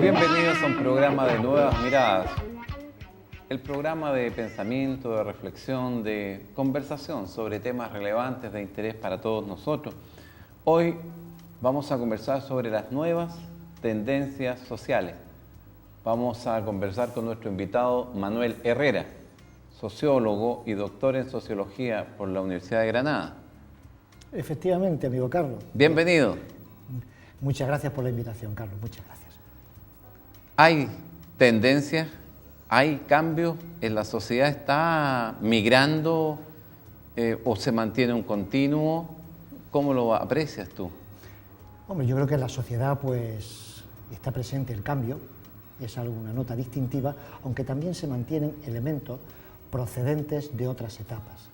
Bienvenidos a un programa de Nuevas Miradas, el programa de pensamiento, de reflexión, de conversación sobre temas relevantes de interés para todos nosotros. Hoy vamos a conversar sobre las nuevas tendencias sociales. Vamos a conversar con nuestro invitado Manuel Herrera, sociólogo y doctor en sociología por la Universidad de Granada. Efectivamente, amigo Carlos. Bienvenido. Muchas gracias por la invitación, Carlos. Muchas gracias. ¿Hay tendencias? ¿Hay cambios? ¿En la sociedad está migrando o se mantiene un continuo? ¿Cómo lo aprecias tú? Hombre, yo creo que en la sociedad pues está presente el cambio, es alguna nota distintiva, aunque también se mantienen elementos procedentes de otras etapas.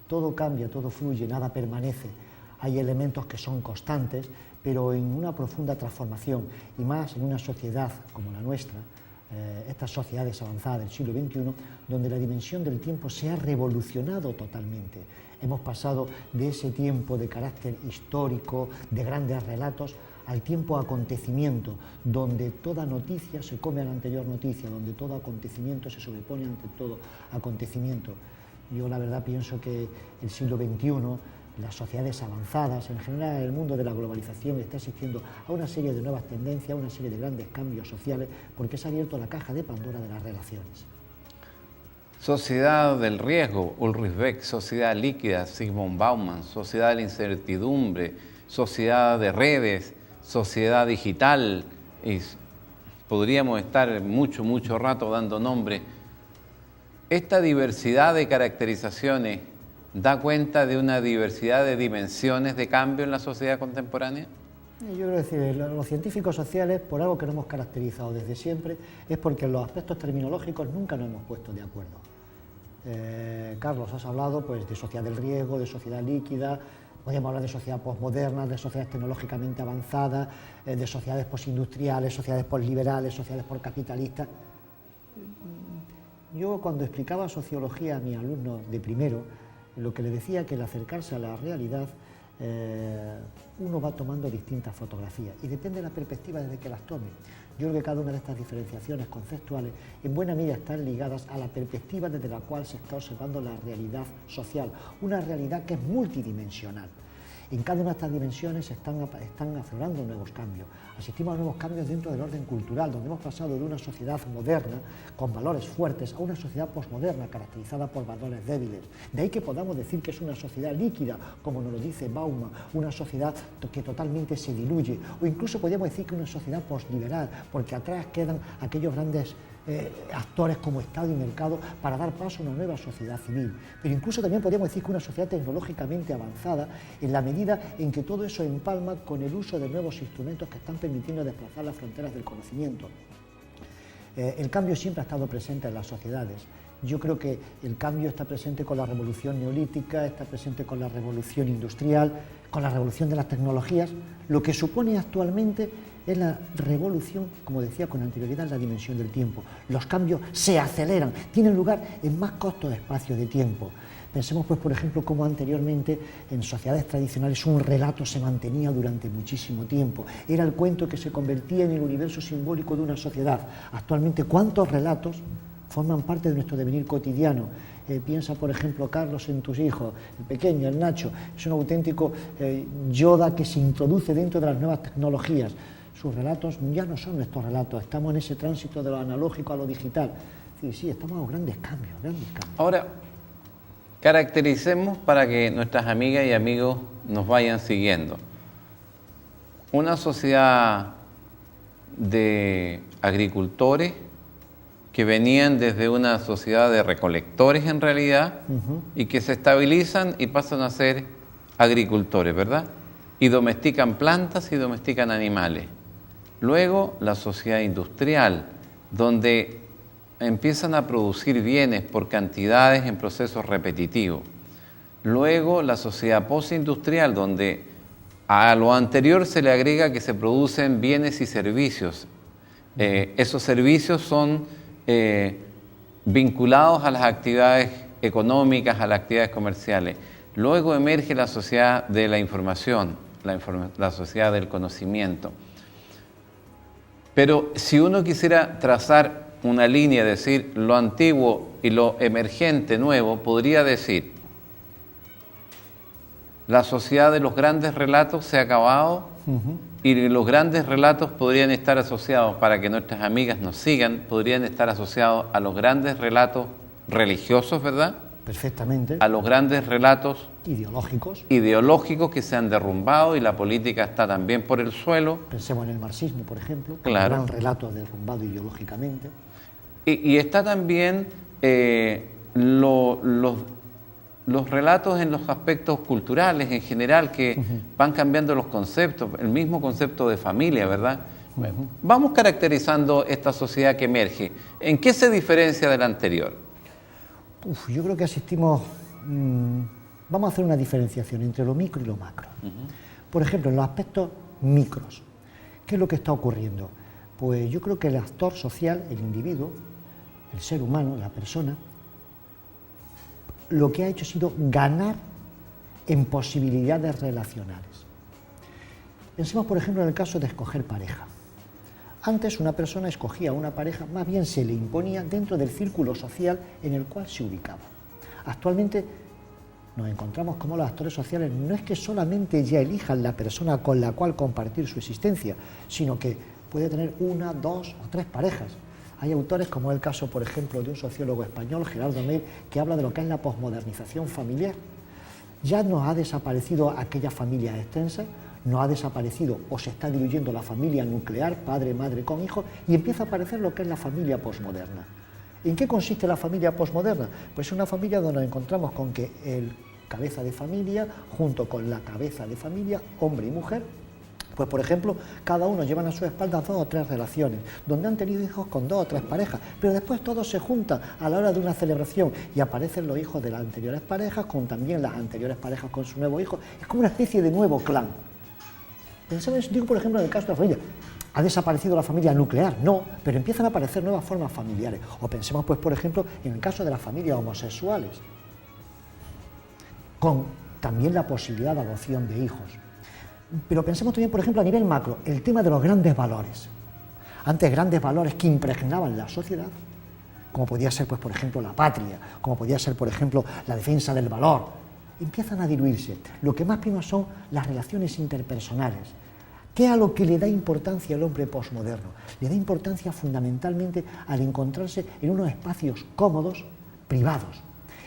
Todo cambia, todo fluye, nada permanece. Hay elementos que son constantes, pero en una profunda transformación, y más en una sociedad como la nuestra, estas sociedades avanzadas del siglo XXI, donde la dimensión del tiempo se ha revolucionado totalmente. Hemos pasado de ese tiempo de carácter histórico, de grandes relatos, al tiempo acontecimiento, donde toda noticia se come a la anterior noticia, donde todo acontecimiento se sobrepone ante todo acontecimiento. Yo la verdad pienso que el siglo XXI, las sociedades avanzadas, en general el mundo de la globalización está asistiendo a una serie de nuevas tendencias, a una serie de grandes cambios sociales, porque se ha abierto la caja de Pandora de las relaciones. Sociedad del riesgo, Ulrich Beck, sociedad líquida, Zygmunt Bauman, sociedad de la incertidumbre, sociedad de redes, sociedad digital, y podríamos estar mucho rato dando nombre. Esta diversidad de caracterizaciones da cuenta de una diversidad de dimensiones de cambio en la sociedad contemporánea. Yo creo que los científicos sociales, por algo que nos hemos caracterizado desde siempre, es porque en los aspectos terminológicos nunca nos hemos puesto de acuerdo. Carlos, has hablado pues, de sociedad del riesgo, de sociedad líquida, podríamos hablar de sociedad posmoderna, de sociedades tecnológicamente avanzadas, de sociedades postindustriales, sociedades posliberales, sociedades poscapitalistas. Yo cuando explicaba sociología a mis alumnos de primero, lo que le decía que al acercarse a la realidad uno va tomando distintas fotografías y depende de la perspectiva desde que las tome. Yo creo que cada una de estas diferenciaciones conceptuales en buena medida están ligadas a la perspectiva desde la cual se está observando la realidad social, una realidad que es multidimensional. En cada una de estas dimensiones están aflorando nuevos cambios. Asistimos a nuevos cambios dentro del orden cultural, donde hemos pasado de una sociedad moderna, con valores fuertes, a una sociedad posmoderna, caracterizada por valores débiles. De ahí que podamos decir que es una sociedad líquida, como nos lo dice Bauman, una sociedad que totalmente se diluye, o incluso podríamos decir que una sociedad posliberal, porque atrás quedan aquellos grandes actores como Estado y mercado para dar paso a una nueva sociedad civil. Pero incluso también podríamos decir que una sociedad tecnológicamente avanzada en la medida en que todo eso empalma con el uso de nuevos instrumentos que están permitiendo desplazar las fronteras del conocimiento. El cambio siempre ha estado presente en las sociedades. Yo creo que el cambio está presente con la revolución neolítica, está presente con la revolución industrial, con la revolución de las tecnologías. Lo que supone actualmente es la revolución, como decía con anterioridad, en la dimensión del tiempo. Los cambios se aceleran, tienen lugar en más cortos espacios de tiempo. Pensemos, pues, por ejemplo, cómo anteriormente en sociedades tradicionales un relato se mantenía durante muchísimo tiempo. Era el cuento que se convertía en el universo simbólico de una sociedad. Actualmente, ¿cuántos relatos forman parte de nuestro devenir cotidiano? Piensa, por ejemplo, Carlos, en tus hijos, el pequeño, el Nacho, es un auténtico Yoda que se introduce dentro de las nuevas tecnologías. Sus relatos ya no son nuestros relatos, estamos en ese tránsito de lo analógico a lo digital. Sí, estamos a grandes cambios. Ahora, caractericemos para que nuestras amigas y amigos nos vayan siguiendo. Una sociedad de agricultores que venían desde una sociedad de recolectores en realidad y que se estabilizan y pasan a ser agricultores, ¿verdad? Y domestican plantas y domestican animales. Luego la sociedad industrial, donde empiezan a producir bienes por cantidades en procesos repetitivos. Luego la sociedad postindustrial, donde a lo anterior se le agrega que se producen bienes y servicios. Esos servicios son vinculados a las actividades económicas, a las actividades comerciales. Luego emerge la sociedad de la información, la sociedad del conocimiento. Pero si uno quisiera trazar una línea, decir lo antiguo y lo emergente nuevo, podría decir, la sociedad de los grandes relatos se ha acabado y los grandes relatos podrían estar asociados, para que nuestras amigas nos sigan, podrían estar asociados a los grandes relatos religiosos, ¿verdad? Perfectamente. A los grandes relatos ideológicos que se han derrumbado y la política está también por el suelo. Pensemos en el marxismo, por ejemplo, claro. Un gran relato derrumbado ideológicamente. Y está también los relatos en los aspectos culturales en general, que van cambiando los conceptos, el mismo concepto de familia, ¿verdad? Vamos caracterizando esta sociedad que emerge. ¿En qué se diferencia de la anterior? Yo creo que asistimos... vamos a hacer una diferenciación entre lo micro y lo macro. Por ejemplo, en los aspectos micros, ¿qué es lo que está ocurriendo? Pues yo creo que el actor social, el individuo, el ser humano, la persona, lo que ha hecho ha sido ganar en posibilidades relacionales. Pensemos, por ejemplo, en el caso de escoger pareja. Antes una persona escogía una pareja, más bien se le imponía dentro del círculo social en el cual se ubicaba. Actualmente nos encontramos como los actores sociales no es que solamente ya elijan la persona con la cual compartir su existencia, sino que puede tener una, dos o tres parejas. Hay autores, como es el caso, por ejemplo, de un sociólogo español, Gerardo Meir, que habla de lo que es la posmodernización familiar. Ya nos ha desaparecido aquella familia extensa, no ha desaparecido o se está diluyendo la familia nuclear, padre, madre con hijos, y empieza a aparecer lo que es la familia posmoderna. ¿En qué consiste la familia posmoderna? Pues es una familia donde nos encontramos con que el cabeza de familia, junto con la cabeza de familia, hombre y mujer, pues por ejemplo, cada uno llevan a su espalda 2 o 3 relaciones, donde han tenido hijos con 2 o 3 parejas, pero después todos se juntan a la hora de una celebración y aparecen los hijos de las anteriores parejas, con también las anteriores parejas con su nuevo hijo. Es como una especie de nuevo clan. Pensemos, digo, por ejemplo, en el caso de la familia. ¿Ha desaparecido la familia nuclear? No, pero empiezan a aparecer nuevas formas familiares. O pensemos, pues, por ejemplo, en el caso de las familias homosexuales, con también la posibilidad de adopción de hijos. Pero pensemos también, por ejemplo, a nivel macro, el tema de los grandes valores. Antes, grandes valores que impregnaban la sociedad, como podía ser, pues, por ejemplo, la patria, como podía ser, por ejemplo, la defensa del valor, empiezan a diluirse. Lo que más prima son las relaciones interpersonales. ¿Qué es a lo que le da importancia al hombre posmoderno? Le da importancia fundamentalmente al encontrarse en unos espacios cómodos, privados.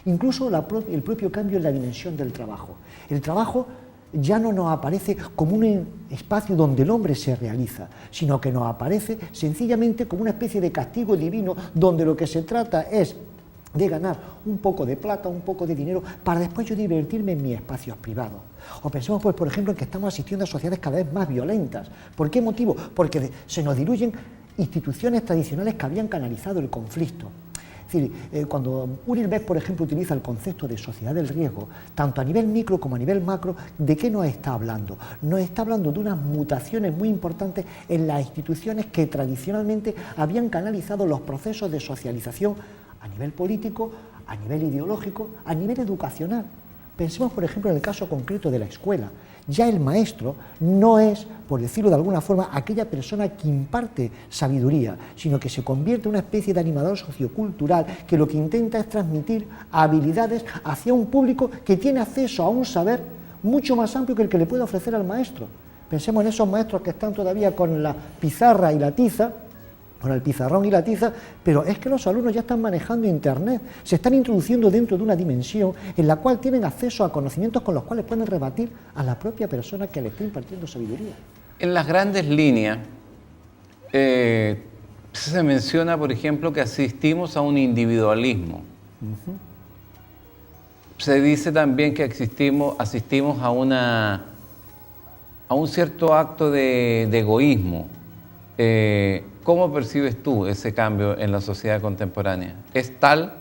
Incluso el propio cambio en la dimensión del trabajo. El trabajo ya no nos aparece como un espacio donde el hombre se realiza, sino que nos aparece sencillamente como una especie de castigo divino, donde lo que se trata es de ganar un poco de plata, un poco de dinero, para después yo divertirme en mis espacios privados. O pensemos, pues, por ejemplo, en que estamos asistiendo a sociedades cada vez más violentas. ¿Por qué motivo? Porque se nos diluyen instituciones tradicionales que habían canalizado el conflicto. Es decir, cuando Uriel Beck, por ejemplo, utiliza el concepto de sociedad del riesgo, tanto a nivel micro como a nivel macro, ¿de qué nos está hablando? Nos está hablando de unas mutaciones muy importantes en las instituciones que tradicionalmente habían canalizado los procesos de socialización a nivel político, a nivel ideológico, a nivel educacional. Pensemos, por ejemplo, en el caso concreto de la escuela. Ya el maestro no es, por decirlo de alguna forma, aquella persona que imparte sabiduría, sino que se convierte en una especie de animador sociocultural que lo que intenta es transmitir habilidades hacia un público que tiene acceso a un saber mucho más amplio que el que le puede ofrecer al maestro. Pensemos en esos maestros que están todavía con la pizarra y la tiza, con el pizarrón y la tiza, pero es que los alumnos ya están manejando Internet, se están introduciendo dentro de una dimensión en la cual tienen acceso a conocimientos con los cuales pueden rebatir a la propia persona que le está impartiendo sabiduría. En las grandes líneas se menciona, por ejemplo, que asistimos a un individualismo. Se dice también que asistimos a un cierto acto de egoísmo. ¿Cómo percibes tú ese cambio en la sociedad contemporánea? ¿Es tal?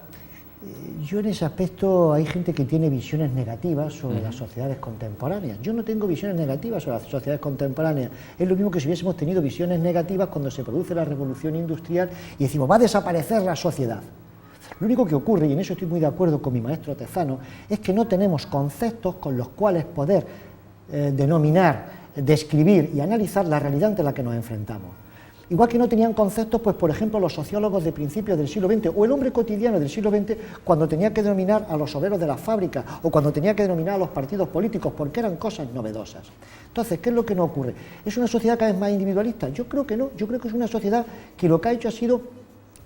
Yo en ese aspecto hay gente que tiene visiones negativas sobre las sociedades contemporáneas. Yo no tengo visiones negativas sobre las sociedades contemporáneas. Es lo mismo que si hubiésemos tenido visiones negativas cuando se produce la revolución industrial y decimos, va a desaparecer la sociedad. Lo único que ocurre, y en eso estoy muy de acuerdo con mi maestro Tezano, es que no tenemos conceptos con los cuales poder denominar, describir y analizar la realidad ante la que nos enfrentamos. Igual que no tenían conceptos, pues por ejemplo, los sociólogos de principios del siglo XX o el hombre cotidiano del siglo XX cuando tenía que denominar a los obreros de las fábricas o cuando tenía que denominar a los partidos políticos, porque eran cosas novedosas. Entonces, ¿qué es lo que no ocurre? ¿Es una sociedad cada vez más individualista? Yo creo que no, yo creo que es una sociedad que lo que ha hecho ha sido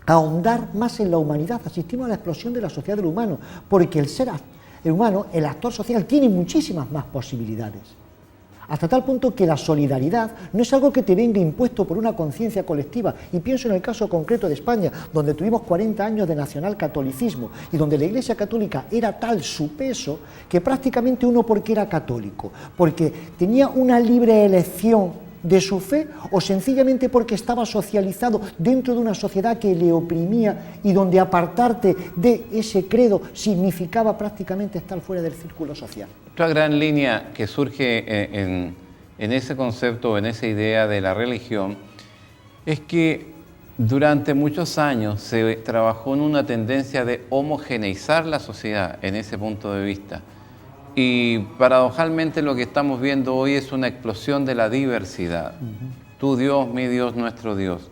ahondar más en la humanidad. Asistimos a la explosión de la sociedad del humano, porque el ser humano, el actor social, tiene muchísimas más posibilidades. Hasta tal punto que la solidaridad no es algo que te venga impuesto por una conciencia colectiva. Y pienso en el caso concreto de España, donde tuvimos 40 años de nacionalcatolicismo y donde la Iglesia Católica era tal su peso que prácticamente uno, porque era católico, porque tenía una libre elección de su fe o sencillamente porque estaba socializado dentro de una sociedad que le oprimía y donde apartarte de ese credo significaba prácticamente estar fuera del círculo social. Otra gran línea que surge en ese concepto, en esa idea de la religión, es que durante muchos años se trabajó en una tendencia de homogeneizar la sociedad en ese punto de vista. Y paradojalmente lo que estamos viendo hoy es una explosión de la diversidad. Tu Dios, mi Dios, nuestro Dios.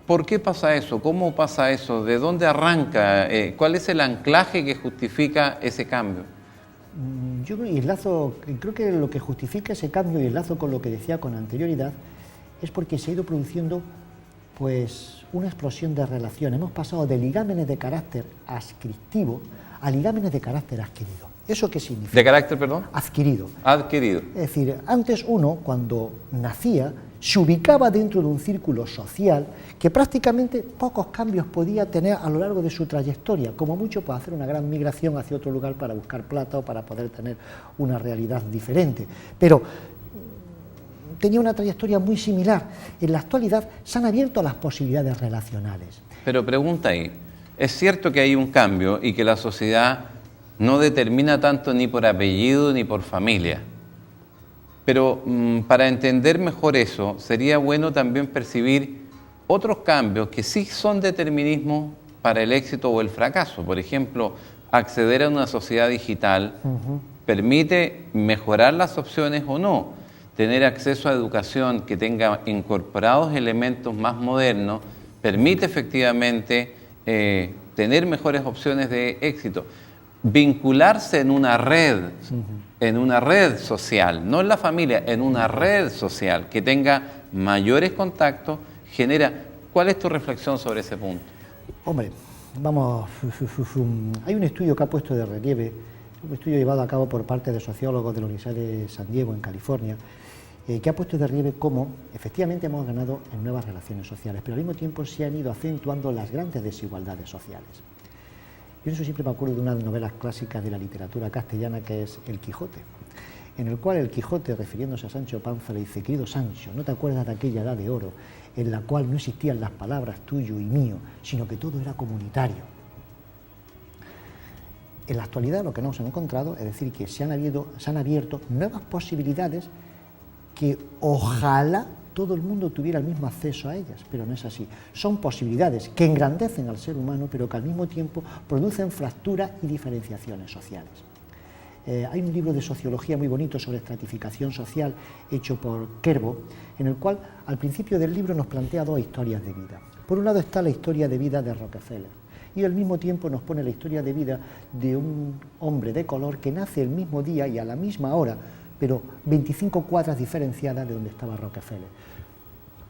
¿Por qué pasa eso? ¿Cómo pasa eso? ¿De dónde arranca? ¿Cuál es el anclaje que justifica ese cambio? Yo creo que lo que justifica ese cambio y enlazo con lo que decía con anterioridad es porque se ha ido produciendo pues una explosión de relaciones. Hemos pasado de ligámenes de carácter adscriptivo a ligámenes de carácter adquirido. ¿Eso qué significa? ¿De carácter, perdón? Adquirido. Adquirido. Es decir, antes uno, cuando nacía, se ubicaba dentro de un círculo social que prácticamente pocos cambios podía tener a lo largo de su trayectoria, como mucho para hacer una gran migración hacia otro lugar para buscar plata o para poder tener una realidad diferente. Pero tenía una trayectoria muy similar. En la actualidad se han abierto las posibilidades relacionales. Pero pregunta ahí, ¿es cierto que hay un cambio y que la sociedad no determina tanto ni por apellido ni por familia? Pero para entender mejor eso, sería bueno también percibir otros cambios que sí son determinismo para el éxito o el fracaso. Por ejemplo, acceder a una sociedad digital permite mejorar las opciones o no. Tener acceso a educación que tenga incorporados elementos más modernos permite efectivamente tener mejores opciones de éxito. Vincularse en una red social, no en la familia, en una red social que tenga mayores contactos, genera... ¿Cuál es tu reflexión sobre ese punto? Hombre, vamos, hay un estudio que ha puesto de relieve, un estudio llevado a cabo por parte de sociólogos de la Universidad de San Diego, en California, que ha puesto de relieve cómo efectivamente hemos ganado en nuevas relaciones sociales, pero al mismo tiempo se han ido acentuando las grandes desigualdades sociales. Yo en eso siempre me acuerdo de una de las novelas clásicas de la literatura castellana que es El Quijote, en el cual el Quijote, refiriéndose a Sancho Panza, le dice: querido Sancho, ¿no te acuerdas de aquella edad de oro en la cual no existían las palabras tuyo y mío, sino que todo era comunitario? En la actualidad lo que nos hemos encontrado es decir que se han abierto nuevas posibilidades que ojalá todo el mundo tuviera el mismo acceso a ellas, pero no es así. Son posibilidades que engrandecen al ser humano, pero que al mismo tiempo producen fracturas y diferenciaciones sociales. Hay un libro de sociología muy bonito sobre estratificación social hecho por Kerbo, en el cual al principio del libro nos plantea dos historias de vida. Por un lado está la historia de vida de Rockefeller y al mismo tiempo nos pone la historia de vida de un hombre de color que nace el mismo día y a la misma hora, pero 25 cuadras diferenciadas de donde estaba Rockefeller.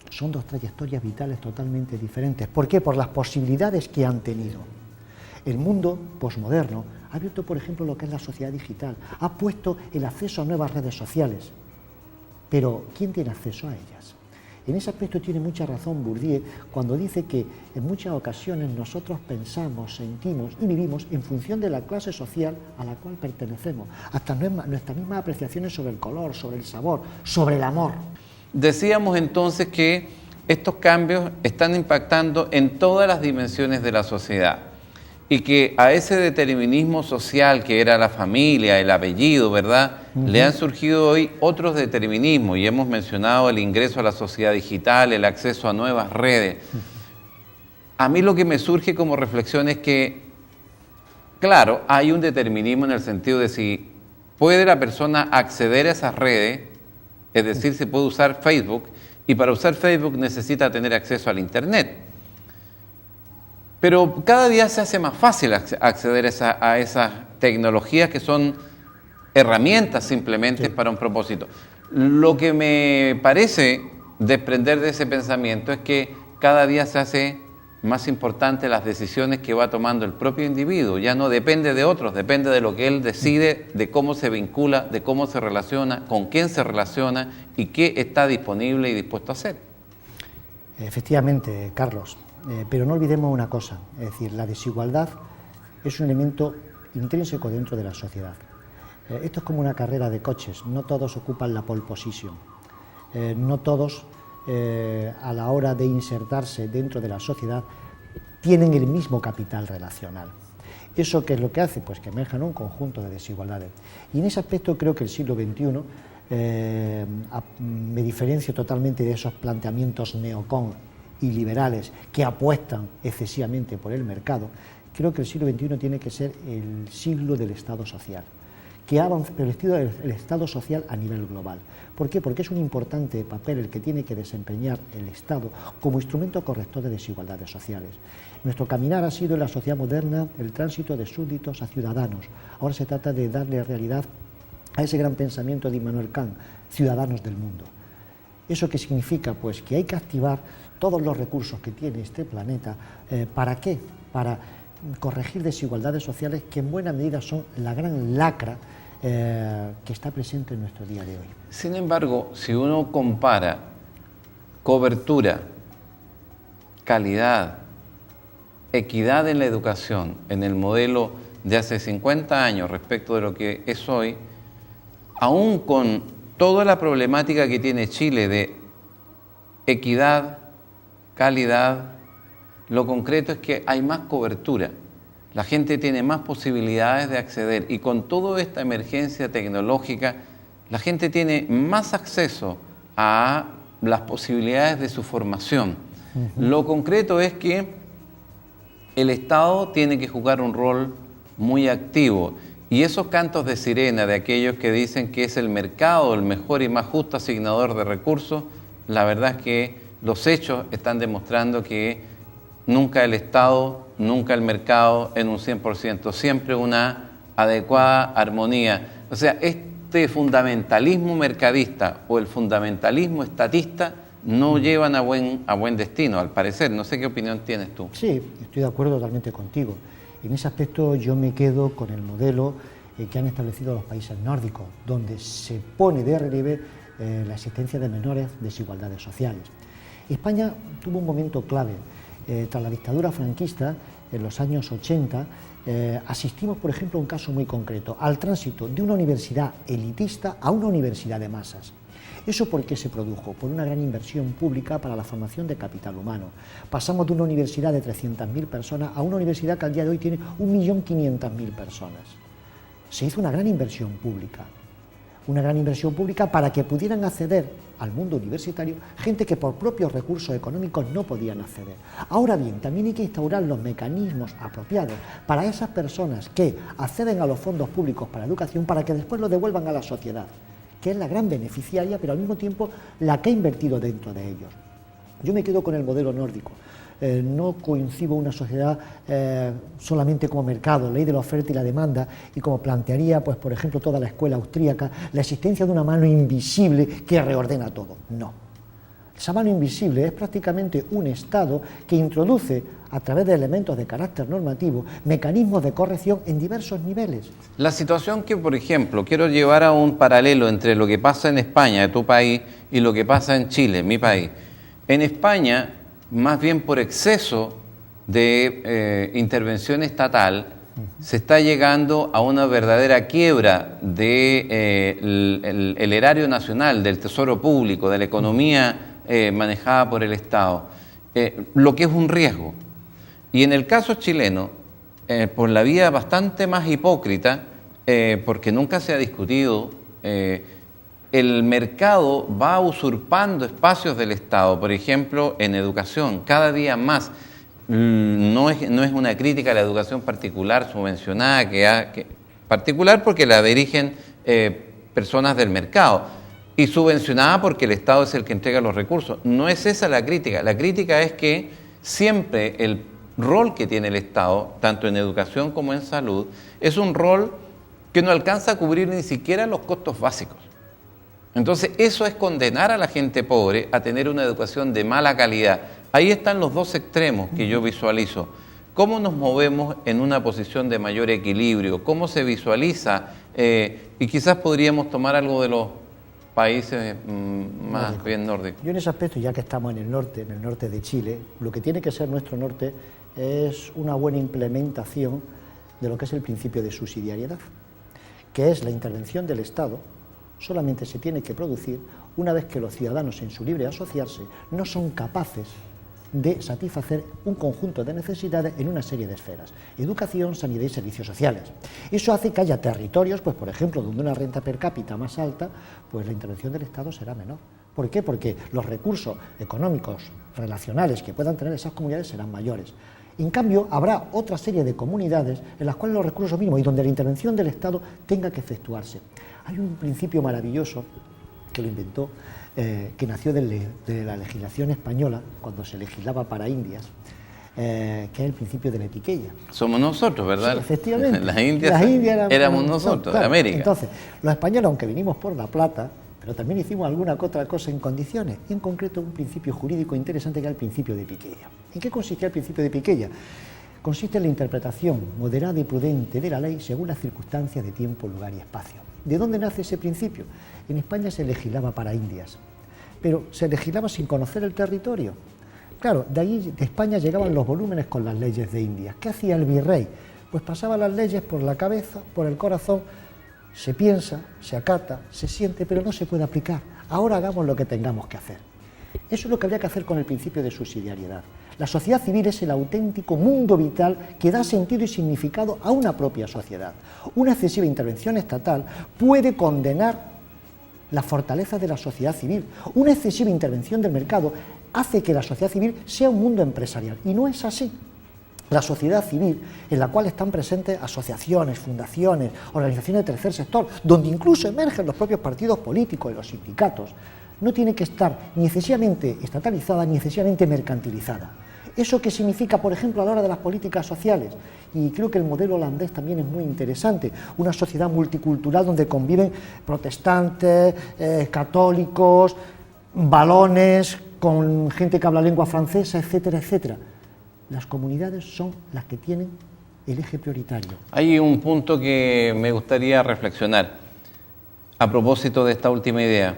Son dos trayectorias vitales totalmente diferentes. ¿Por qué? Por las posibilidades que han tenido. El mundo posmoderno ha abierto, por ejemplo, lo que es la sociedad digital, ha puesto el acceso a nuevas redes sociales, pero ¿quién tiene acceso a ellas? En ese aspecto tiene mucha razón Bourdieu cuando dice que en muchas ocasiones nosotros pensamos, sentimos y vivimos en función de la clase social a la cual pertenecemos, hasta nuestras mismas apreciaciones sobre el color, sobre el sabor, sobre el amor. Decíamos entonces que estos cambios están impactando en todas las dimensiones de la sociedad y que a ese determinismo social que era la familia, el apellido, ¿verdad? Le han surgido hoy otros determinismos y hemos mencionado el ingreso a la sociedad digital, el acceso a nuevas redes. a mí lo que me surge como reflexión es que, claro, hay un determinismo en el sentido de si puede la persona acceder a esas redes, es decir, se puede usar Facebook, y para usar Facebook necesita tener acceso al Internet. Pero cada día se hace más fácil acceder a esas tecnologías que son herramientas simplemente para un propósito. Lo que me parece desprender de ese pensamiento es que cada día se hace más importante las decisiones que va tomando el propio individuo. Ya no depende de otros, depende de lo que él decide, de cómo se vincula, de cómo se relaciona, con quién se relaciona y qué está disponible y dispuesto a hacer. Efectivamente, Carlos, pero no olvidemos una cosa, es decir, la desigualdad es un elemento intrínseco dentro de la sociedad. Esto es como una carrera de coches, no todos ocupan la pole position, no todos a la hora de insertarse dentro de la sociedad tienen el mismo capital relacional. ¿Eso qué es lo que hace? Pues que emerjan un conjunto de desigualdades. Y en ese aspecto creo que el siglo XXI, me diferencio totalmente de esos planteamientos neocon y liberales que apuestan excesivamente por el mercado. Creo que el siglo XXI tiene que ser el siglo del Estado social, que avance, pero el Estado social a nivel global. ¿Por qué? Porque es un importante papel el que tiene que desempeñar el Estado como instrumento corrector de desigualdades sociales. Nuestro caminar ha sido en la sociedad moderna el tránsito de súbditos a ciudadanos. Ahora se trata de darle realidad a ese gran pensamiento de Immanuel Kant, ciudadanos del mundo. ¿Eso qué significa? Pues que hay que activar todos los recursos que tiene este planeta. ¿Para qué? Para corregir desigualdades sociales que en buena medida son la gran lacra que está presente en nuestro día de hoy. Sin embargo, si uno compara cobertura, calidad, equidad en la educación en el modelo de hace 50 años respecto de lo que es hoy, aún con toda la problemática que tiene Chile de equidad, calidad, lo concreto es que hay más cobertura. La gente tiene más posibilidades de acceder y con toda esta emergencia tecnológica, la gente tiene más acceso a las posibilidades de su formación. Lo concreto es que el Estado tiene que jugar un rol muy activo y esos cantos de sirena de aquellos que dicen que es el mercado el mejor y más justo asignador de recursos, la verdad es que los hechos están demostrando que nunca el Estado, nunca el mercado en un 100%, siempre una adecuada armonía. O sea, este fundamentalismo mercadista o el fundamentalismo estatista no llevan a buen destino, al parecer. No sé qué opinión tienes tú. Sí, estoy de acuerdo totalmente contigo. En ese aspecto yo me quedo con el modelo que han establecido los países nórdicos, donde se pone de relieve la existencia de menores desigualdades sociales. España tuvo un momento clave. Tras la dictadura franquista, en los años 80, asistimos, por ejemplo, a un caso muy concreto, al tránsito de una universidad elitista a una universidad de masas. ¿Eso por qué se produjo? Por una gran inversión pública para la formación de capital humano. Pasamos de una universidad de 300.000 personas a una universidad que al día de hoy tiene 1.500.000 personas. Se hizo una gran inversión pública para que pudieran acceder al mundo universitario gente que por propios recursos económicos no podían acceder. Ahora bien, también hay que instaurar los mecanismos apropiados para esas personas que acceden a los fondos públicos para la educación para que después los devuelvan a la sociedad, que es la gran beneficiaria, pero al mismo tiempo la que ha invertido dentro de ellos. Yo me quedo con el modelo nórdico. No coincido una sociedad solamente como mercado, ley de la oferta y la demanda, y como plantearía, pues, por ejemplo, toda la escuela austríaca, la existencia de una mano invisible que reordena todo. No. Esa mano invisible es prácticamente un Estado que introduce, a través de elementos de carácter normativo, mecanismos de corrección en diversos niveles. La situación que, por ejemplo, quiero llevar a un paralelo entre lo que pasa en España, de tu país, y lo que pasa en Chile, mi país. En España, más bien por exceso de intervención estatal, se está llegando a una verdadera quiebra del erario nacional, del tesoro público, de la economía manejada por el Estado, lo que es un riesgo. Y en el caso chileno, por la vía bastante más hipócrita, porque nunca se ha discutido, el mercado va usurpando espacios del Estado, por ejemplo, en educación, cada día más. no es una crítica a la educación particular subvencionada, particular porque la dirigen personas del mercado y subvencionada porque el Estado es el que entrega los recursos. No es esa la crítica es que siempre el rol que tiene el Estado, tanto en educación como en salud, es un rol que no alcanza a cubrir ni siquiera los costos básicos. Entonces, eso es condenar a la gente pobre a tener una educación de mala calidad. Ahí están los dos extremos que yo visualizo. ¿Cómo nos movemos en una posición de mayor equilibrio? ¿Cómo se visualiza? Y quizás podríamos tomar algo de los países más bien nórdicos. Yo en ese aspecto, ya que estamos en el norte de Chile, lo que tiene que ser nuestro norte es una buena implementación de lo que es el principio de subsidiariedad, que es la intervención del Estado. Solamente se tiene que producir una vez que los ciudadanos, en su libre asociarse, no son capaces de satisfacer un conjunto de necesidades en una serie de esferas: educación, sanidad y servicios sociales. Eso hace que haya territorios, pues por ejemplo, donde una renta per cápita más alta, pues la intervención del Estado será menor. ¿Por qué? Porque los recursos económicos, relacionales que puedan tener esas comunidades serán mayores. En cambio, habrá otra serie de comunidades en las cuales los recursos mínimos y donde la intervención del Estado tenga que efectuarse. Hay un principio maravilloso que lo inventó, que nació de la legislación española, cuando se legislaba para Indias, que es el principio de la etiquella. Somos nosotros, ¿verdad? Sí, efectivamente. Las Indias éramos nosotros, claro, de América. Entonces, los españoles, aunque vinimos por la plata, pero también hicimos alguna que otra cosa en condiciones, y en concreto un principio jurídico interesante que era el principio de Piquella. ¿En qué consistía el principio de Piquella? Consiste en la interpretación moderada y prudente de la ley según las circunstancias de tiempo, lugar y espacio. ¿De dónde nace ese principio? En España se legislaba para Indias, pero se legislaba sin conocer el territorio. Claro, de allí, de España, llegaban los volúmenes con las leyes de Indias. ¿Qué hacía el virrey? Pues pasaba las leyes por la cabeza, por el corazón, se piensa, se acata, se siente, pero no se puede aplicar. Ahora hagamos lo que tengamos que hacer. Eso es lo que habría que hacer con el principio de subsidiariedad. La sociedad civil es el auténtico mundo vital que da sentido y significado a una propia sociedad. Una excesiva intervención estatal puede condenar la fortaleza de la sociedad civil. Una excesiva intervención del mercado hace que la sociedad civil sea un mundo empresarial, y no es así. La sociedad civil, en la cual están presentes asociaciones, fundaciones, organizaciones de tercer sector, donde incluso emergen los propios partidos políticos y los sindicatos, no tiene que estar ni excesivamente estatalizada ni excesivamente mercantilizada. ¿Eso qué significa, por ejemplo, a la hora de las políticas sociales? Y creo que el modelo holandés también es muy interesante. Una sociedad multicultural donde conviven protestantes, católicos, valones, con gente que habla lengua francesa, etcétera, etcétera. Las comunidades son las que tienen el eje prioritario. Hay un punto que me gustaría reflexionar a propósito de esta última idea.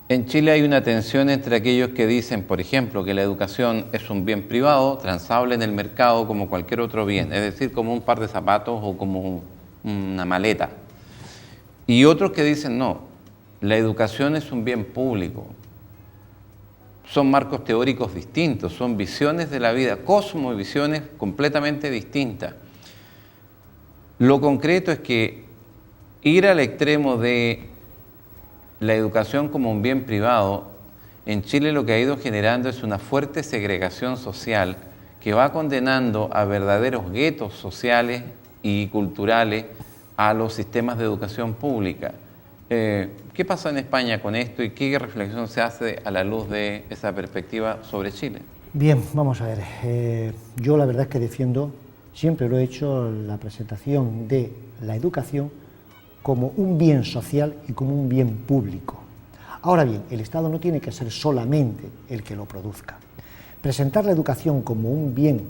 En Chile hay una tensión entre aquellos que dicen, por ejemplo, que la educación es un bien privado, transable en el mercado como cualquier otro bien, es decir, como un par de zapatos o como una maleta. Y otros que dicen, no, la educación es un bien público. Son marcos teóricos distintos, son visiones de la vida, cosmovisiones completamente distintas. Lo concreto es que ir al extremo de la educación como un bien privado, en Chile lo que ha ido generando es una fuerte segregación social que va condenando a verdaderos guetos sociales y culturales a los sistemas de educación pública. ¿Qué pasa en España con esto y qué reflexión se hace a la luz de esa perspectiva sobre Chile? Bien, vamos a ver. Yo la verdad es que defiendo, siempre lo he hecho, la presentación de la educación como un bien social y como un bien público. Ahora bien, el Estado no tiene que ser solamente el que lo produzca. Presentar la educación como un bien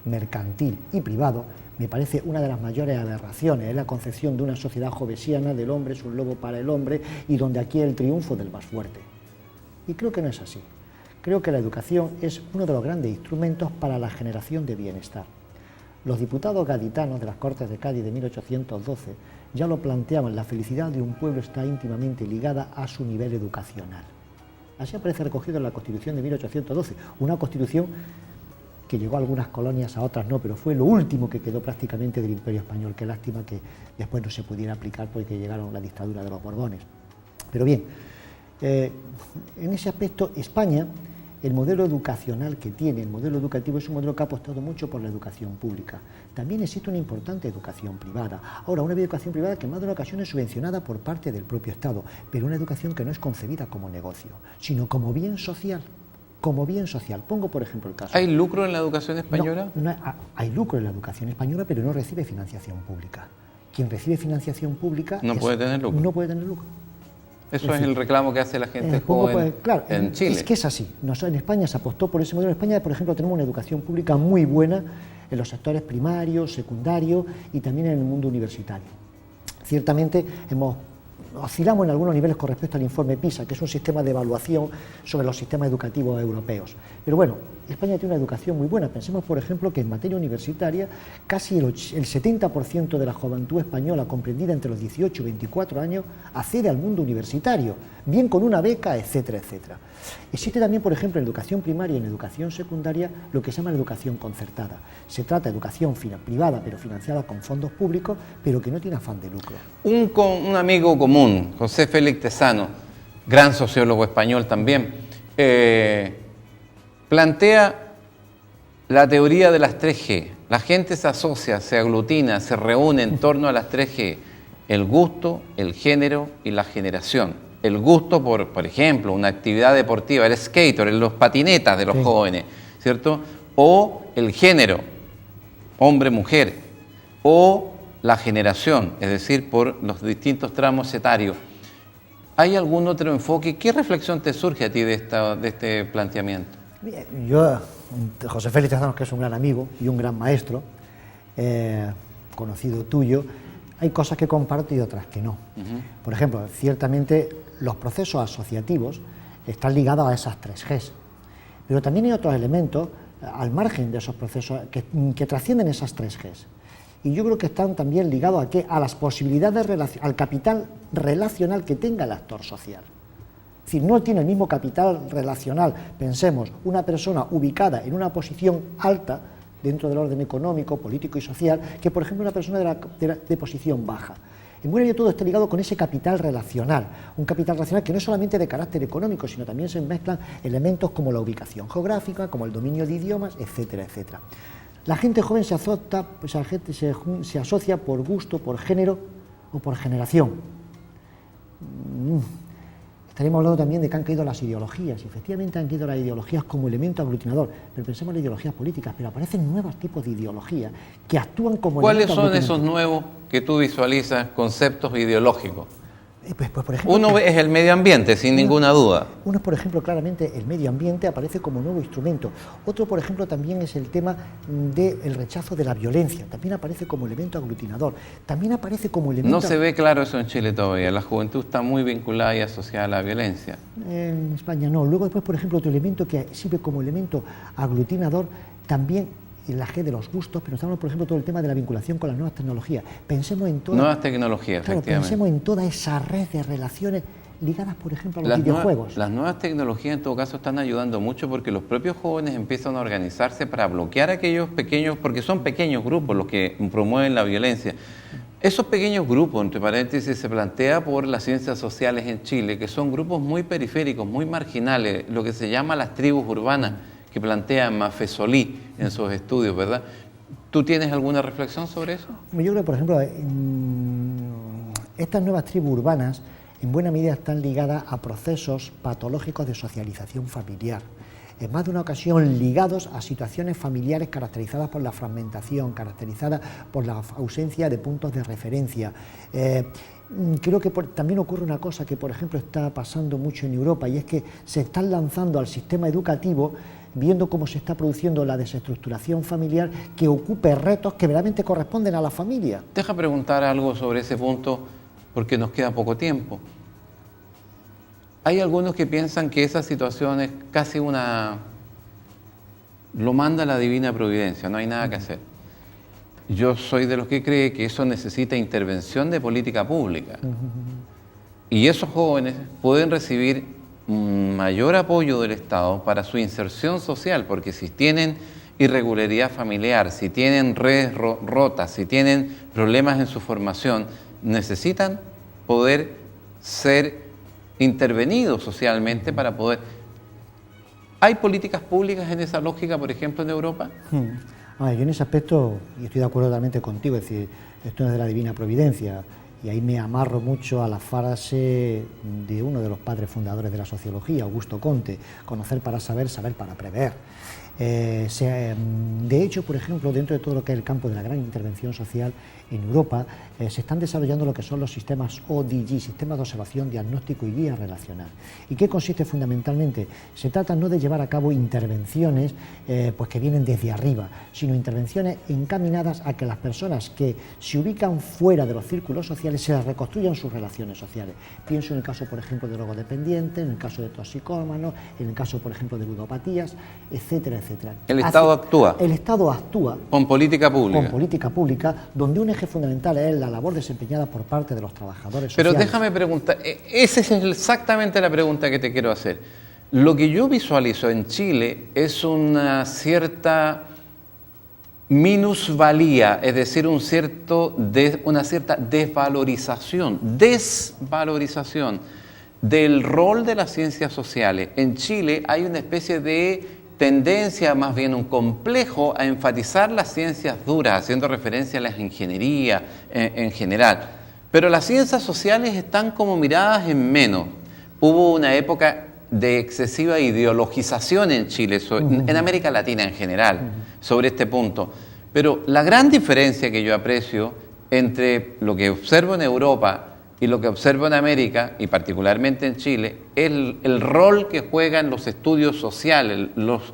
mercantil y privado me parece una de las mayores aberraciones. Es la concepción de una sociedad jovesiana del hombre es un lobo para el hombre y donde aquí el triunfo del más fuerte. Y creo que no es así. Creo que la educación es uno de los grandes instrumentos para la generación de bienestar. Los diputados gaditanos de las Cortes de Cádiz de 1812 ya lo planteaban: la felicidad de un pueblo está íntimamente ligada a su nivel educacional. Así aparece recogido en la Constitución de 1812, una Constitución que llegó a algunas colonias, a otras no, pero fue lo último que quedó prácticamente del Imperio Español. Qué lástima que después no se pudiera aplicar porque llegaron la dictadura de los Borbones. Pero bien, en ese aspecto España el modelo educacional que tiene, el modelo educativo es un modelo que ha apostado mucho por la educación pública. También existe una importante educación privada. Ahora, una educación privada que en más de una ocasión es subvencionada por parte del propio Estado, pero una educación que no es concebida como negocio, sino como bien social. Como bien social. Pongo, por ejemplo, el caso. ¿Hay lucro en la educación española? No, hay lucro en la educación española, pero no recibe financiación pública. Quien recibe financiación pública no puede tener lucro. No puede tener lucro. Eso es el reclamo que hace la gente joven claro, en Chile. Es que es así. En España se apostó por ese modelo. En España, por ejemplo, tenemos una educación pública muy buena en los sectores primarios, secundarios y también en el mundo universitario. Ciertamente oscilamos en algunos niveles con respecto al informe PISA, que es un sistema de evaluación sobre los sistemas educativos europeos. Pero bueno, España tiene una educación muy buena. Pensemos, por ejemplo, que en materia universitaria casi el 70% de la juventud española comprendida entre los 18 y 24 años accede al mundo universitario, bien con una beca, etcétera, etcétera. Existe también, por ejemplo, en educación primaria y en educación secundaria lo que se llama educación concertada. Se trata de educación privada, pero financiada con fondos públicos, pero que no tiene afán de lucro. Un amigo común, José Félix Tesano, gran sociólogo español también, plantea la teoría de las 3G. La gente se asocia, se aglutina, se reúne en torno a las 3G. El gusto, el género y la generación. El gusto por ejemplo, una actividad deportiva, el skater, los patinetas de los jóvenes, ¿cierto? O el género, hombre, mujer, o la generación, es decir, por los distintos tramos etarios. ¿Hay algún otro enfoque? ¿Qué reflexión te surge a ti de este planteamiento? Yo, José Félix Tezanos, que es un gran amigo y un gran maestro, conocido tuyo, hay cosas que comparto y otras que no. Por ejemplo, ciertamente los procesos asociativos están ligados a esas 3Gs, pero también hay otros elementos al margen de esos procesos que trascienden esas 3Gs. Y yo creo que están también ligados ¿a qué? A las posibilidades, al capital relacional que tenga el actor social. Es decir, no tiene el mismo capital relacional, pensemos, una persona ubicada en una posición alta dentro del orden económico, político y social, que por ejemplo una persona de posición baja. En buena medida todo está ligado con ese capital relacional, un capital relacional que no es solamente de carácter económico, sino también se mezclan elementos como la ubicación geográfica, como el dominio de idiomas, etcétera, etcétera. La gente joven se asocia por gusto, por género o por generación. Estaríamos hablando también de que han caído las ideologías, y efectivamente han caído las ideologías como elemento aglutinador, pero pensemos en las ideologías políticas, pero aparecen nuevos tipos de ideologías que actúan como elemento aglutinador. ¿Cuáles son esos nuevos que tú visualizas, conceptos ideológicos? Pues, por ejemplo, uno es el medio ambiente, sin ninguna duda. Uno es, por ejemplo, claramente el medio ambiente aparece como nuevo instrumento. Otro, por ejemplo, también es el tema del rechazo de la violencia. También aparece como elemento aglutinador. También aparece como elemento... No se ve claro eso en Chile todavía. La juventud está muy vinculada y asociada a la violencia. En España no. Luego después, por ejemplo, otro elemento que sirve como elemento aglutinador también en la G de los gustos, pero estamos, por ejemplo, todo el tema de la vinculación con las nuevas tecnologías. Pensemos en todas... Nuevas tecnologías, claro, efectivamente. Pensemos en toda esa red de relaciones ligadas, por ejemplo, a los videojuegos. Las nuevas tecnologías, en todo caso, están ayudando mucho porque los propios jóvenes empiezan a organizarse para bloquear a aquellos pequeños, porque son pequeños grupos los que promueven la violencia. Esos pequeños grupos, entre paréntesis, se plantea por las ciencias sociales en Chile, que son grupos muy periféricos, muy marginales, lo que se llama las tribus urbanas, que plantea Maffezolí en sus estudios, ¿verdad? ¿Tú tienes alguna reflexión sobre eso? Yo creo que, por ejemplo, estas nuevas tribus urbanas en buena medida están ligadas a procesos patológicos de socialización familiar. En más de una ocasión ligados a situaciones familiares caracterizadas por la fragmentación, caracterizadas por la ausencia de puntos de referencia. Creo que también ocurre una cosa que, por ejemplo, está pasando mucho en Europa, y es que se están lanzando al sistema educativo viendo cómo se está produciendo la desestructuración familiar que ocupe retos que verdaderamente corresponden a la familia. Deja preguntar algo sobre ese punto porque nos queda poco tiempo. Hay algunos que piensan que esa situación es casi lo manda la divina providencia, no hay nada que hacer. Yo soy de los que cree que eso necesita intervención de política pública. Y esos jóvenes pueden recibir mayor apoyo del Estado para su inserción social, porque si tienen irregularidad familiar, si tienen redes rotas, si tienen problemas en su formación, necesitan poder ser intervenidos socialmente para poder... ¿Hay políticas públicas en esa lógica, por ejemplo, en Europa? Yo en ese aspecto, y estoy de acuerdo totalmente contigo, es decir, esto no es de la divina providencia, y ahí me amarro mucho a la frase de uno de los padres fundadores de la sociología, Augusto Comte: conocer para saber, saber para prever. De hecho, por ejemplo, dentro de todo lo que es el campo de la gran intervención social en Europa, se están desarrollando lo que son los sistemas ODG, sistemas de observación, diagnóstico y guía relacional. ¿Y qué consiste fundamentalmente? Se trata no de llevar a cabo intervenciones pues que vienen desde arriba, sino intervenciones encaminadas a que las personas que se ubican fuera de los círculos sociales se reconstruyan sus relaciones sociales. Pienso en el caso, por ejemplo, de drogodependientes, en el caso de toxicómanos, en el caso, por ejemplo, de ludopatías, etcétera, etcétera. El Estado actúa. El Estado actúa. Con política pública. Con política pública, donde un eje fundamental es la labor desempeñada por parte de los trabajadores sociales. Pero déjame preguntar, esa es exactamente la pregunta que te quiero hacer. Lo que yo visualizo en Chile es una cierta minusvalía, es decir, una cierta desvalorización del rol de las ciencias sociales. En Chile hay una especie de tendencia, más bien un complejo, a enfatizar las ciencias duras, haciendo referencia a la ingeniería en general. Pero las ciencias sociales están como miradas en menos. Hubo una época de excesiva ideologización en Chile, en América Latina en general, sobre este punto. Pero la gran diferencia que yo aprecio entre lo que observo en Europa y lo que observo en América, y particularmente en Chile, es el rol que juegan los estudios sociales, los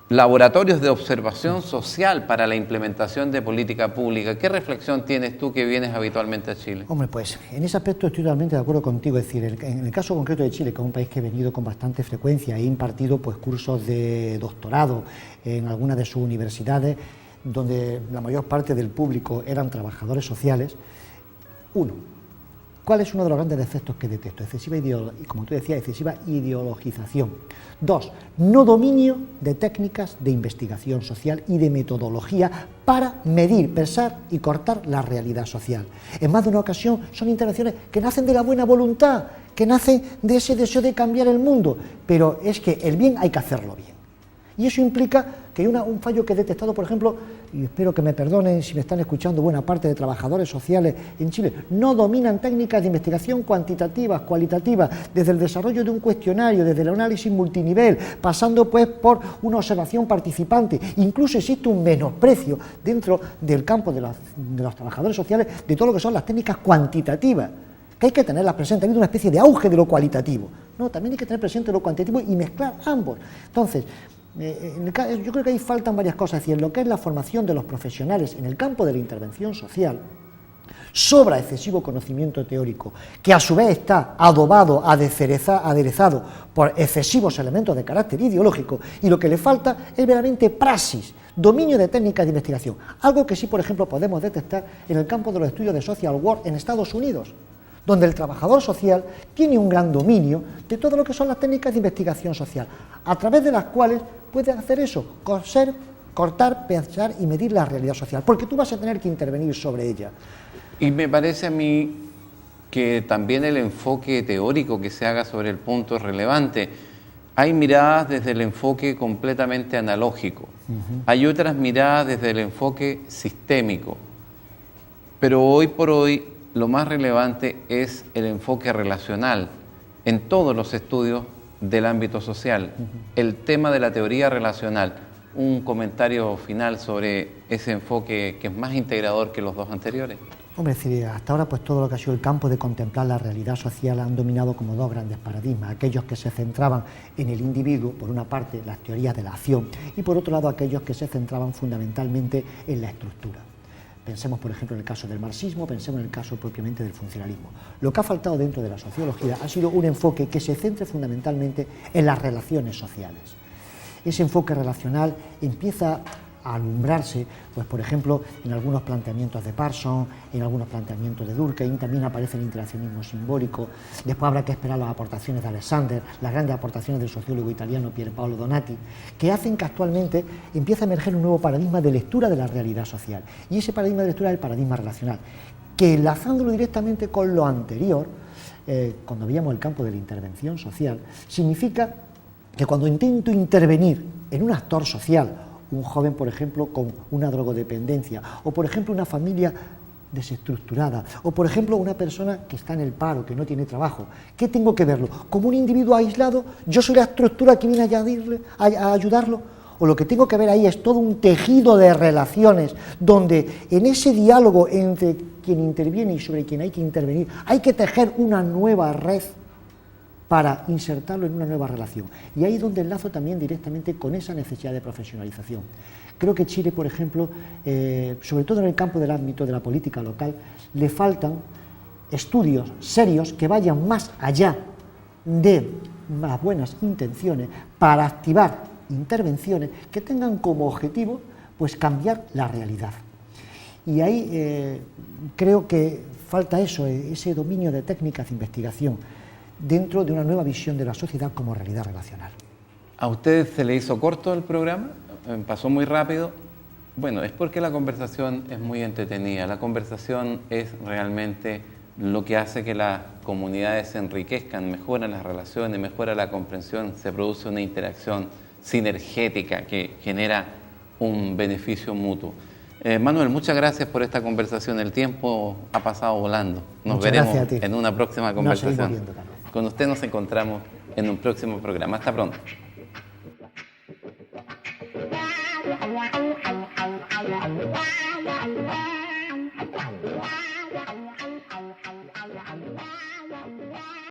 laboratorios de observación social para la implementación de política pública. ¿Qué reflexión tienes tú que vienes habitualmente a Chile? Hombre, pues en ese aspecto estoy totalmente de acuerdo contigo. Es decir, en el caso concreto de Chile, que es un país que he venido con bastante frecuencia, he impartido pues cursos de doctorado en algunas de sus universidades, donde la mayor parte del público eran trabajadores sociales. ¿Cuál es uno de los grandes defectos que detesto? Como tú decías, excesiva ideologización. 2, no dominio de técnicas de investigación social y de metodología para medir, pesar y cortar la realidad social. En más de una ocasión son intervenciones que nacen de la buena voluntad, que nacen de ese deseo de cambiar el mundo, pero es que el bien hay que hacerlo bien. Y eso implica que hay un fallo que he detectado, por ejemplo, y espero que me perdonen si me están escuchando buena parte de trabajadores sociales en Chile, no dominan técnicas de investigación cuantitativas, cualitativas, desde el desarrollo de un cuestionario, desde el análisis multinivel, pasando pues por una observación participante. Incluso existe un menosprecio dentro del campo de los trabajadores sociales de todo lo que son las técnicas cuantitativas, que hay que tenerlas presentes. Ha habido una especie de auge de lo cualitativo. No, también hay que tener presente lo cuantitativo y mezclar ambos. Entonces, yo creo que ahí faltan varias cosas, es decir, en lo que es la formación de los profesionales en el campo de la intervención social, sobra excesivo conocimiento teórico, que a su vez está adobado, aderezado por excesivos elementos de carácter ideológico, y lo que le falta es verdaderamente praxis, dominio de técnicas de investigación, algo que sí, por ejemplo, podemos detectar en el campo de los estudios de social work en Estados Unidos, donde el trabajador social tiene un gran dominio de todo lo que son las técnicas de investigación social, a través de las cuales puede hacer eso, coser, cortar, pensar y medir la realidad social, porque tú vas a tener que intervenir sobre ella. Y me parece a mí que también el enfoque teórico que se haga sobre el punto es relevante. Hay miradas desde el enfoque completamente analógico, hay otras miradas desde el enfoque sistémico, pero hoy por hoy lo más relevante es el enfoque relacional en todos los estudios del ámbito social. El tema de la teoría relacional. Un comentario final sobre ese enfoque que es más integrador que los dos anteriores. Hombre, es decir, hasta ahora pues todo lo que ha sido el campo de contemplar la realidad social han dominado como dos grandes paradigmas. Aquellos que se centraban en el individuo, por una parte las teorías de la acción, y por otro lado aquellos que se centraban fundamentalmente en la estructura. Pensemos, por ejemplo, en el caso del marxismo, pensemos en el caso propiamente del funcionalismo. Lo que ha faltado dentro de la sociología ha sido un enfoque que se centre fundamentalmente en las relaciones sociales. Ese enfoque relacional empieza a alumbrarse, pues por ejemplo, en algunos planteamientos de Parsons, en algunos planteamientos de Durkheim, también aparece el interaccionismo simbólico. Después habrá que esperar las aportaciones de Alexander, las grandes aportaciones del sociólogo italiano Pier Paolo Donati, que hacen que actualmente empiece a emerger un nuevo paradigma de lectura de la realidad social. Y ese paradigma de lectura es el paradigma relacional, que enlazándolo directamente con lo anterior, cuando veíamos el campo de la intervención social, significa que cuando intento intervenir en un actor social, un joven, por ejemplo, con una drogodependencia, o por ejemplo una familia desestructurada, o por ejemplo una persona que está en el paro, que no tiene trabajo, ¿qué tengo que verlo? ¿Como un individuo aislado? ¿Yo soy la estructura que viene a ayudarlo? O lo que tengo que ver ahí es todo un tejido de relaciones, donde en ese diálogo entre quien interviene y sobre quien hay que intervenir, hay que tejer una nueva red para insertarlo en una nueva relación. Y ahí es donde enlazo también directamente con esa necesidad de profesionalización. Creo que Chile, por ejemplo, sobre todo en el campo del ámbito de la política local, le faltan estudios serios que vayan más allá de las buenas intenciones para activar intervenciones que tengan como objetivo pues cambiar la realidad. Y ahí creo que falta eso, ese dominio de técnicas de investigación dentro de una nueva visión de la sociedad como realidad relacional. ¿A usted se le hizo corto el programa? ¿Pasó muy rápido? Bueno, es porque la conversación es muy entretenida. La conversación es realmente lo que hace que las comunidades se enriquezcan, mejoran las relaciones, mejora la comprensión, se produce una interacción sinergética que genera un beneficio mutuo. Manuel, muchas gracias por esta conversación. El tiempo ha pasado volando. Nos veremos en una próxima conversación. Con usted nos encontramos en un próximo programa. Hasta pronto.